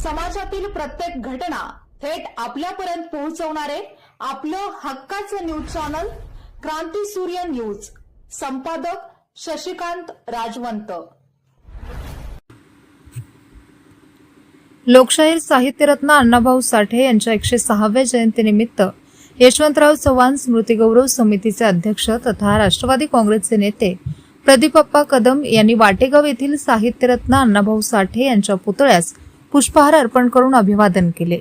समाजातील प्रत्येक घटना थेट आपल्यापर्यंत पोहोचवणारे आपलं हक्काचं न्यूज चॅनल क्रांती सूर्य न्यूज. संपादक शशिकांत राजवंत. लोकशाहीर साहित्यरत्न अण्णाभाऊ साठे यांच्या 106व्या जयंतीनिमित्त यशवंतराव चव्हाण स्मृती गौरव समितीचे अध्यक्ष तथा राष्ट्रवादी काँग्रेसचे नेते प्रदीपप्पा कदम यांनी वाटेगाव येथील साहित्यरत्न अण्णाभाऊ साठे यांच्या पुतळ्यास पुष्पहार अर्पण करून अभिवादन केले.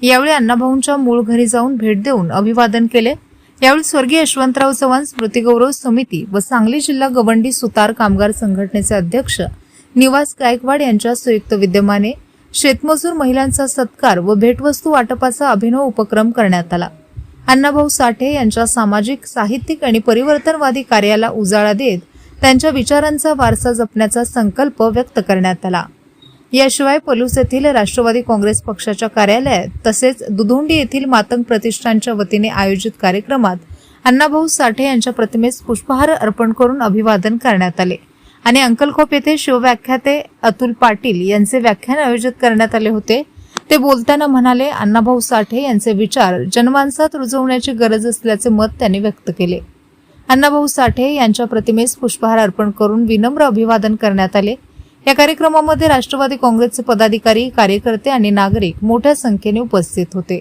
यावेळी अण्णाभाऊंच्या मूळ घरी जाऊन भेट देऊन अभिवादन केले. यावेळी स्वर्गीय यशवंतराव चव्हाण स्मृती गौरव समिती व सांगली जिल्हा गवंडी सुतार कामगार संघटनेचे अध्यक्ष निवास गायकवाड यांच्या संयुक्त विद्यमाने शेतमजूर महिलांचा सत्कार व भेटवस्तू वाटपाचा अभिनव उपक्रम करण्यात आला. अण्णाभाऊ साठे यांच्या सामाजिक, साहित्यिक आणि परिवर्तनवादी कार्याला उजाळा देत त्यांच्या विचारांचा वारसा जपण्याचा संकल्प व्यक्त करण्यात आला. याशिवाय पलूस येथील राष्ट्रवादी काँग्रेस पक्षाच्या कार्यालयात तसेच दुधोंडी येथील मातंग प्रतिष्ठानच्या वतीने आयोजित कार्यक्रमात अण्णाभाऊ साठे यांच्या प्रतिमेस पुष्पहार अर्पण करून अभिवादन करण्यात आले आणि अंकलखोप येथे शिवव्याख्याते अतुल पाटील यांचे व्याख्यान आयोजित करण्यात आले होते. ते बोलताना म्हणाले, अण्णाभाऊ साठे यांचे विचार जनमानसात रुजवण्याची गरज असल्याचे मत त्यांनी व्यक्त केले. अण्णाभाऊ साठे यांच्या प्रतिमेस पुष्पहार अर्पण करून विनम्र अभिवादन करण्यात आले. या कार्यक्रमामध्ये राष्ट्रवादी काँग्रेसचे पदाधिकारी, कार्यकर्ते आणि नागरिक मोठ्या संख्येने उपस्थित होते.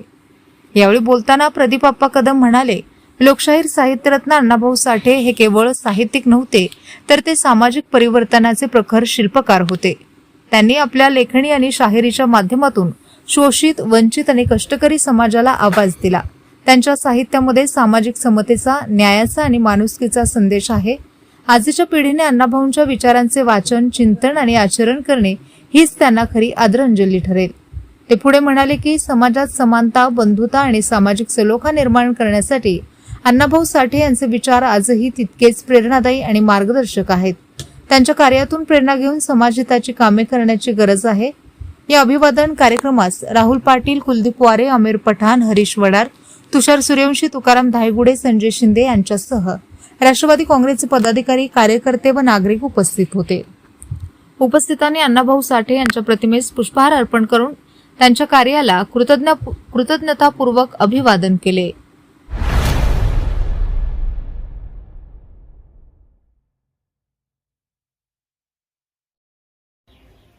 यावेळी बोलताना प्रदीपप्पा कदम म्हणाले, लोकशाहीर साहित्यरत्न अण्णाभाऊ साठे हे केवळ साहित्यिक नव्हते, तर ते सामाजिक परिवर्तनाचे प्रखर शिल्पकार होते. त्यांनी आपल्या लेखणी आणि शाहिरीच्या माध्यमातून शोषित, वंचित आणि कष्टकरी समाजाला आवाज दिला. त्यांच्या साहित्यामध्ये सामाजिक समतेचा, न्यायाचा आणि माणुसकीचा संदेश आहे. आजच्या पिढीने अण्णाभाऊंच्या विचारांचे वाचन, चिंतन आणि आचरण करणे हीच त्यांना खरी आदरांजली ठरेल. ते पुढे म्हणाले की समाजात समानता, बंधुता आणि सामाजिक सलोखा निर्माण करण्यासाठी अण्णाभाऊ साठे यांचे विचार आजही तितकेच प्रेरणादायी आणि मार्गदर्शक आहेत. त्यांच्या कार्यातून प्रेरणा घेऊन समाजहिताची कामे करण्याची गरज आहे. या अभिवादन कार्यक्रमास राहुल पाटील, कुलदीप वारे, आमिर पठाण, हरीश वडार, तुषार सूर्यवंशी, तुकाराम धायगुडे, संजय शिंदे यांच्यासह राष्ट्रवादी काँग्रेसचे पदाधिकारी, कार्यकर्ते व नागरिक उपस्थित होते. उपस्थितांनी अण्णाभाऊ साठे यांच्या प्रतिमेस पुष्पहार अर्पण करून त्यांच्या कार्याला कृतज्ञतापूर्वक अभिवादन केले.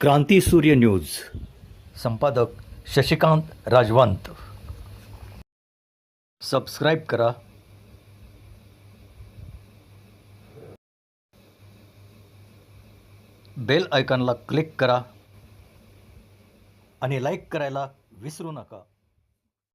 क्रांती सूर्य न्यूज. संपादक शशिकांत राजवंत. सबस्क्राईब करा, बेल आयकॉनला क्लिक करा आणि लाईक करायला विसरू नका.